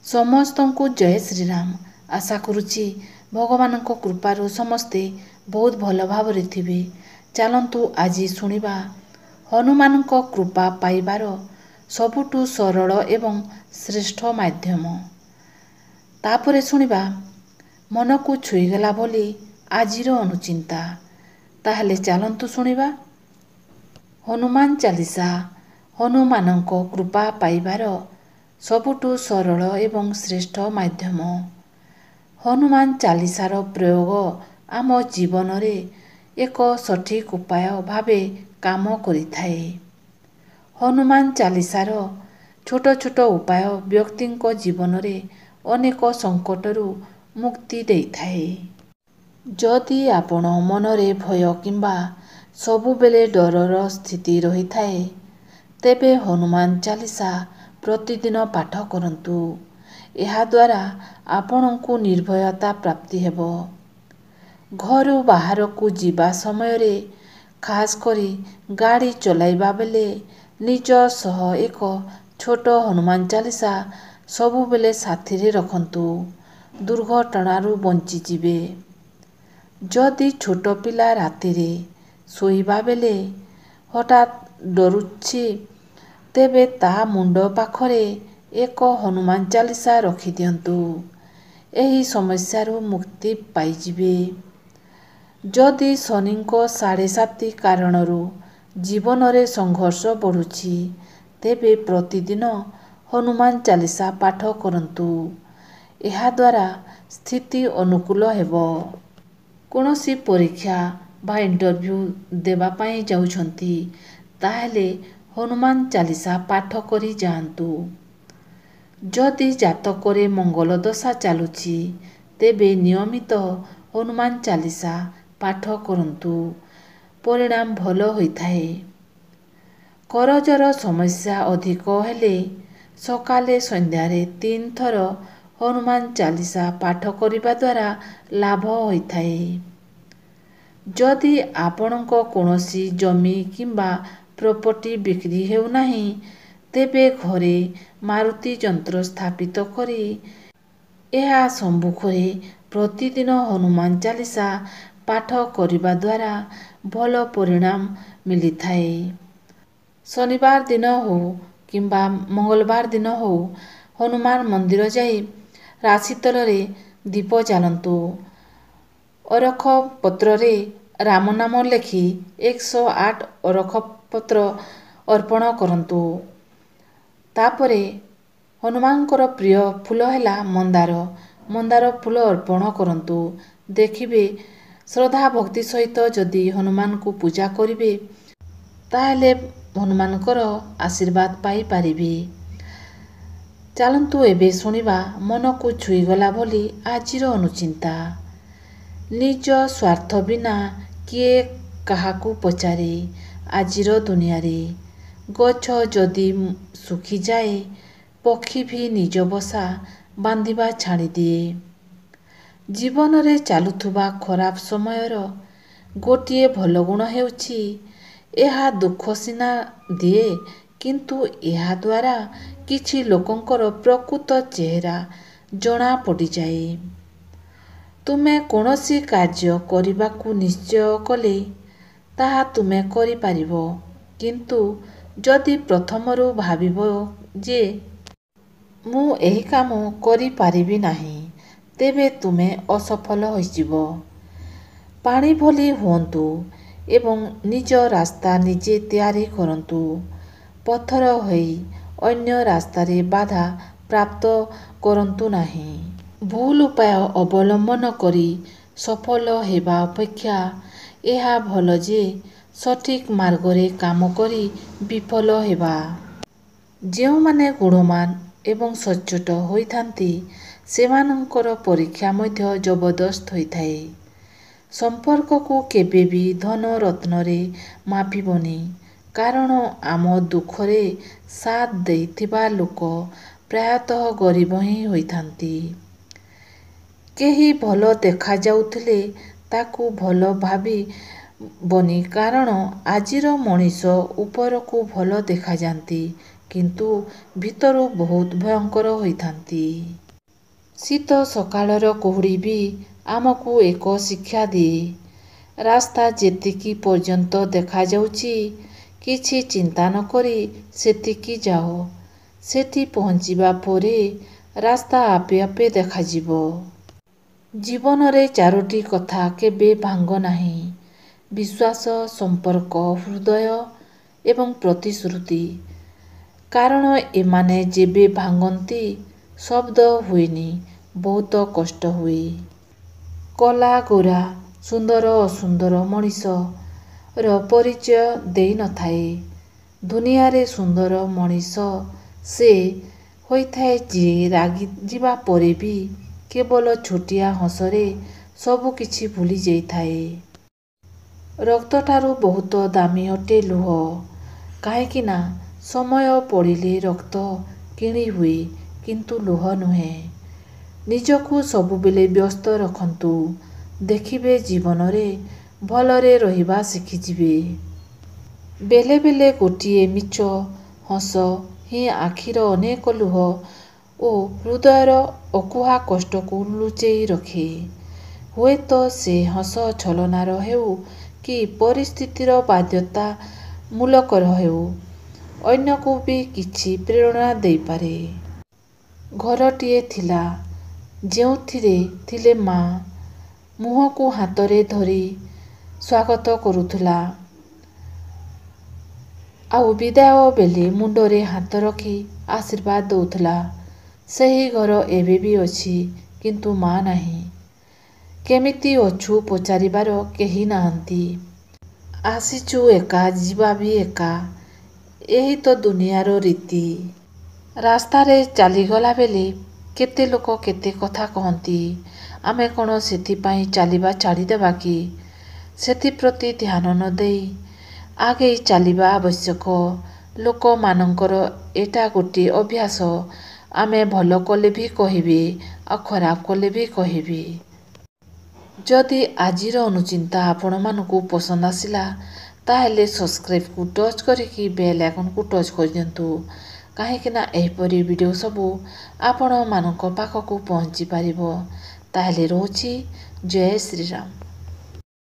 ସମସ୍ତଙ୍କୁ ଜୟ ଶ୍ରୀରାମ। ଆଶା କରୁଛି ଭଗବାନଙ୍କ କୃପାରୁ ସମସ୍ତେ ବହୁତ ଭଲ ଭାବରେ ଥିବେ। ଚାଲନ୍ତୁ ଆଜି ଶୁଣିବା ହନୁମାନଙ୍କ କୃପା ପାଇବାର ସବୁଠୁ ସରଳ ଏବଂ ଶ୍ରେଷ୍ଠ ମାଧ୍ୟମ। ତାପରେ ଶୁଣିବା ମନକୁ ଛୁଇଁଗଲା ଭଳି ଆଜିର ଅନୁଚିନ୍ତା। ତାହେଲେ ଚାଲନ୍ତୁ ଶୁଣିବା ହନୁମାନ ଚାଳିଶା ହନୁମାନଙ୍କ କୃପା ପାଇବାର ସବୁଠୁ ସରଳ ଏବଂ ଶ୍ରେଷ୍ଠ ମାଧ୍ୟମ। ହନୁମାନ ଚାଳିଶାର ପ୍ରୟୋଗ ଆମ ଜୀବନରେ ଏକ ସଠିକ୍ ଉପାୟ ଭାବେ କାମ କରିଥାଏ। ହନୁମାନ ଚାଳିଶାର ଛୋଟ ଛୋଟ ଉପାୟ ବ୍ୟକ୍ତିଙ୍କ ଜୀବନରେ ଅନେକ ସଙ୍କଟରୁ ମୁକ୍ତି ଦେଇଥାଏ। ଯଦି ଆପଣ ମନରେ ଭୟ କିମ୍ବା ସବୁବେଳେ ଡରର ସ୍ଥିତି ରହିଥାଏ, ତେବେ ହନୁମାନ ଚାଳିଶା ପ୍ରତିଦିନ ପାଠ କରନ୍ତୁ। ଏହାଦ୍ୱାରା ଆପଣଙ୍କୁ ନିର୍ଭୟତା ପ୍ରାପ୍ତି ହେବ। ଘରୁ ବାହାରକୁ ଯିବା ସମୟରେ, ଖାସ୍ କରି ଗାଡ଼ି ଚଲାଇବା ବେଳେ ନିଜ ସହ ଏକ ଛୋଟ ହନୁମାନ ଚାଳିଶା ସବୁବେଳେ ସାଥିରେ ରଖନ୍ତୁ। ଦୁର୍ଘଟଣାରୁ ବଞ୍ଚିଯିବେ। ଯଦି ଛୋଟ ପିଲା ରାତିରେ ଶୋଇବା ବେଳେ ହଠାତ୍ ଡରୁଛି, ତେବେ ତା ମୁଣ୍ଡ ପାଖରେ ଏକ ହନୁମାନ ଚାଳିଶା ରଖିଦିଅନ୍ତୁ। ଏହି ସମସ୍ୟାରୁ ମୁକ୍ତି ପାଇଯିବେ। ଯଦି ଶନିଙ୍କ ସାଢ଼େ ସାତି କାରଣରୁ ଜୀବନରେ ସଂଘର୍ଷ ବଢ଼ୁଛି, ତେବେ ପ୍ରତିଦିନ ହନୁମାନ ଚାଳିଶା ପାଠ କରନ୍ତୁ। ଏହାଦ୍ୱାରା ସ୍ଥିତି ଅନୁକୂଳ ହେବ। କୌଣସି ପରୀକ୍ଷା ବା ଇଣ୍ଟରଭ୍ୟୁ ଦେବା ପାଇଁ ଯାଉଛନ୍ତି, ତାହେଲେ ହନୁମାନ ଚାଳିଶା ପାଠ କରି ଯାଆନ୍ତୁ। ଯଦି ଜାତକରେ ମଙ୍ଗଳ ଦଶା ଚାଲୁଛି, ତେବେ ନିୟମିତ ହନୁମାନ ଚାଳିଶା ପାଠ କରନ୍ତୁ। ପରିଣାମ ଭଲ ହୋଇଥାଏ। କରଜର ସମସ୍ୟା ଅଧିକ ହେଲେ ସକାଳେ ସନ୍ଧ୍ୟାରେ 3 ଥର ହନୁମାନ ଚାଳିଶା ପାଠ କରିବା ଦ୍ୱାରା ଲାଭ ହୋଇଥାଏ। ଯଦି ଆପଣଙ୍କ କୌଣସି ଜମି କିମ୍ବା ପ୍ରପର୍ଟି ବିକ୍ରି ହେଉନାହିଁ, ତେବେ ଘରେ ମାରୁତି ଯନ୍ତ୍ର ସ୍ଥାପିତ କରି ଏହା ସମ୍ମୁଖରେ ପ୍ରତିଦିନ ହନୁମାନ ଚାଳିଶା ପାଠ କରିବା ଦ୍ୱାରା ଭଲ ପରିଣାମ ମିଳିଥାଏ। ଶନିବାର ଦିନ ହେଉ କିମ୍ବା ମଙ୍ଗଳବାର ଦିନ ହେଉ, ହନୁମାନ ମନ୍ଦିର ଯାଇ ରାଶି ତଳରେ ଦୀପ ଜାଳନ୍ତୁ। ଅରଖ ପତ୍ରରେ ରାମନାମ ଲେଖି 108 ଅରଖ ପତ୍ର ଅର୍ପଣ କରନ୍ତୁ। ତାପରେ ହନୁମାନଙ୍କର ପ୍ରିୟ ଫୁଲ ହେଲା ମନ୍ଦାର। ମନ୍ଦାର ଫୁଲ ଅର୍ପଣ କରନ୍ତୁ। ଦେଖିବେ, ଶ୍ରଦ୍ଧା ଭକ୍ତି ସହିତ ଯଦି ହନୁମାନଙ୍କୁ ପୂଜା କରିବେ, ତାହେଲେ ହନୁମାନଙ୍କର ଆଶୀର୍ବାଦ ପାଇପାରିବେ। ଚାଲନ୍ତୁ ଏବେ ଶୁଣିବା ମନକୁ ଛୁଇଁଗଲା ଭଳି ଆଜିର ଅନୁଚିନ୍ତା। ନିଜ ସ୍ୱାର୍ଥ ବିନା କିଏ କାହାକୁ ପଚାରେ? ଆଜିର ଦୁନିଆରେ ଗଛ ଯଦି ଶୁଖିଯାଏ, ପକ୍ଷୀ ବି ନିଜ ବସା ବାନ୍ଧିବା ଛାଡ଼ିଦିଏ। ଜୀବନରେ ଚାଲୁଥିବା ଖରାପ ସମୟର ଗୋଟିଏ ଭଲ ଗୁଣ ହେଉଛି, ଏହା ଦୁଃଖ ସିନା ଦିଏ, କିନ୍ତୁ ଏହାଦ୍ୱାରା କିଛି ଲୋକଙ୍କର ପ୍ରକୃତ ଚେହେରା ଜଣାପଡ଼ିଯାଏ। ତୁମେ କୌଣସି କାର୍ଯ୍ୟ କରିବାକୁ ନିଶ୍ଚୟ କଲେ ତାହା ତୁମେ କରିପାରିବ, କିନ୍ତୁ ଯଦି ପ୍ରଥମରୁ ଭାବିବ ଯେ ମୁଁ ଏହି କାମ କରିପାରିବି ନାହିଁ, ତେବେ ତୁମେ ଅସଫଳ ହୋଇଯିବ। ପାଣି ଭଳି ହୁଅନ୍ତୁ ଏବଂ ନିଜ ରାସ୍ତା ନିଜେ ତିଆରି କରନ୍ତୁ। ପଥର ହୋଇ ଅନ୍ୟ ରାସ୍ତାରେ ବାଧା ପ୍ରାପ୍ତ କରନ୍ତୁ ନାହିଁ। ଭୁଲ ଉପାୟ ଅବଲମ୍ବନ କରି ସଫଳ ହେବା ଅପେକ୍ଷା ଏହା ଭଲ ଯେ ସଠିକ୍ ମାର୍ଗରେ କାମ କରି ବିଫଳ ହେବା। ଯେଉଁମାନେ ଗୁଣବାନ ଏବଂ ସଚ୍ଚୋଟ ହୋଇଥାନ୍ତି, ସେମାନଙ୍କର ପରୀକ୍ଷା ମଧ୍ୟ ଜବରଦସ୍ତ ହୋଇଥାଏ। ସମ୍ପର୍କକୁ କେବେବି ଧନ ରତ୍ନରେ ମାପିବନି, କାରଣ ଆମ ଦୁଃଖରେ ସାଥ୍ ଦେଇଥିବା ଲୋକ ପ୍ରାୟତଃ ଗରିବ ହିଁ ହୋଇଥାନ୍ତି। କେହି ଭଲ ଦେଖାଯାଉଥିଲେ ତାକୁ ଭଲ ଭାବିବନି, କାରଣ ଆଜିର ମଣିଷ ଉପରକୁ ଭଲ ଦେଖାଯାନ୍ତି, କିନ୍ତୁ ଭିତରୁ ବହୁତ ଭୟଙ୍କର ହୋଇଥାନ୍ତି। ଶୀତ ସକାଳର କୁହୁଡ଼ି ବି ଆମକୁ ଏକ ଶିକ୍ଷା ଦିଏ। ରାସ୍ତା ଯେତିକି ପର୍ଯ୍ୟନ୍ତ ଦେଖାଯାଉଛି କିଛି ଚିନ୍ତା ନକରି ସେତିକି ଯାଅ। ସେଠି ପହଞ୍ଚିବା ପରେ ରାସ୍ତା ଆପେ ଆପେ ଦେଖାଯିବ। ଜୀବନରେ 4ଟି କଥା କେବେ ଭାଙ୍ଗ ନାହିଁ। ବିଶ୍ୱାସ, ସମ୍ପର୍କ, ହୃଦୟ ଏବଂ ପ୍ରତିଶ୍ରୁତି। କାରଣ ଏମାନେ ଯେବେ ଭାଙ୍ଗନ୍ତି ଶବ୍ଦ ହୁଏନି, ବହୁତ କଷ୍ଟ ହୁଏ। କଳା ଗୋରା, ସୁନ୍ଦର ଅସୁନ୍ଦର ମଣିଷର ପରିଚୟ ଦେଇନଥାଏ। ଦୁନିଆରେ ସୁନ୍ଦର ମଣିଷ ସେ ହୋଇଥାଏ ଯିଏ ରାଗିଯିବା ପରେ ବି କେବଳ ଛୋଟିଆ ହସରେ ସବୁକିଛି ଭୁଲି ଯାଇଥାଏ। ରକ୍ତଠାରୁ ବହୁତ ଦାମୀ ଅଟେ ଲୁହ। କାହିଁକି ନା ସମୟ ପଡ଼ିଲେ ରକ୍ତ କିଣି ହୁଏ କିନ୍ତୁ ଲୁହ ନୁହେଁ। ନିଜକୁ ସବୁବେଳେ ବ୍ୟସ୍ତ ରଖନ୍ତୁ। ଦେଖିବେ ଜୀବନରେ ଭଲରେ ରହିବା ଶିଖିଯିବେ। ବେଳେ ବେଳେ ଗୋଟିଏ ମିଛ ହସ ହିଁ ଆଖିର ଅନେକ ଲୁହ ଓ ହୃଦୟର ଅକୁହା କଷ୍ଟକୁ ଲୁଚେଇ ରଖେ। ହୁଏତ ସେ ହସ ଛଳନାର ହେଉ କି ପରିସ୍ଥିତିର ବାଧ୍ୟତାମୂଳକର ହେଉ, ଅନ୍ୟକୁ ବି କିଛି ପ୍ରେରଣା ଦେଇପାରେ। ଘରଟିଏ ଥିଲା, ଯେଉଁଥିରେ ଥିଲେ ମା। ମୁହଁକୁ ହାତରେ ଧରି ସ୍ୱାଗତ କରୁଥିଲା ଆଉ ବିଦାୟ ବେଳେ ମୁଣ୍ଡରେ ହାତ ରଖି ଆଶୀର୍ବାଦ ଦେଉଥିଲା। ସେହି ଘର ଏବେ ବି ଅଛି, କିନ୍ତୁ ମା ନାହିଁ। କେମିତି ଅଛୁ ପଚାରିବାର କେହି ନାହାନ୍ତି। ଆସିଛୁ ଏକା, ଯିବା ବି ଏକା। ଏହି ତ ଦୁନିଆର ରୀତି। ରାସ୍ତାରେ ଚାଲିଗଲା ବେଳେ କେତେ ଲୋକ କେତେ କଥା କହନ୍ତି। ଆମେ କ'ଣ ସେଥିପାଇଁ ଚାଲିବା ଛାଡ଼ିଦେବା କି? ସେଥିପ୍ରତି ଧ୍ୟାନ ନ ଦେଇ ଆଗେଇ ଚାଲିବା ଆବଶ୍ୟକ। ଲୋକମାନଙ୍କର ଏଟା ଗୋଟିଏ ଅଭ୍ୟାସ। ଆମେ ଭଲ କଲେ ବି କହିବେ ଆଉ ଖରାପ କଲେ ବି କହିବେ। ଯଦି ଆଜିର ଅନୁଚିନ୍ତା ଆପଣମାନଙ୍କୁ ପସନ୍ଦ ଆସିଲା, ତାହେଲେ ସବସ୍କ୍ରାଇବକୁ ଟଚ୍ କରିକି ବେଲ୍ ଆଇକନକୁ ଟଚ୍ କରିଦିଅନ୍ତୁ। କାହିଁକିନା ଏହିପରି ଭିଡ଼ିଓ ସବୁ ଆପଣମାନଙ୍କ ପାଖକୁ ପହଞ୍ଚି ପାରିବ। ତାହେଲେ ରହୁଛି, ଜୟ ଶ୍ରୀରାମ।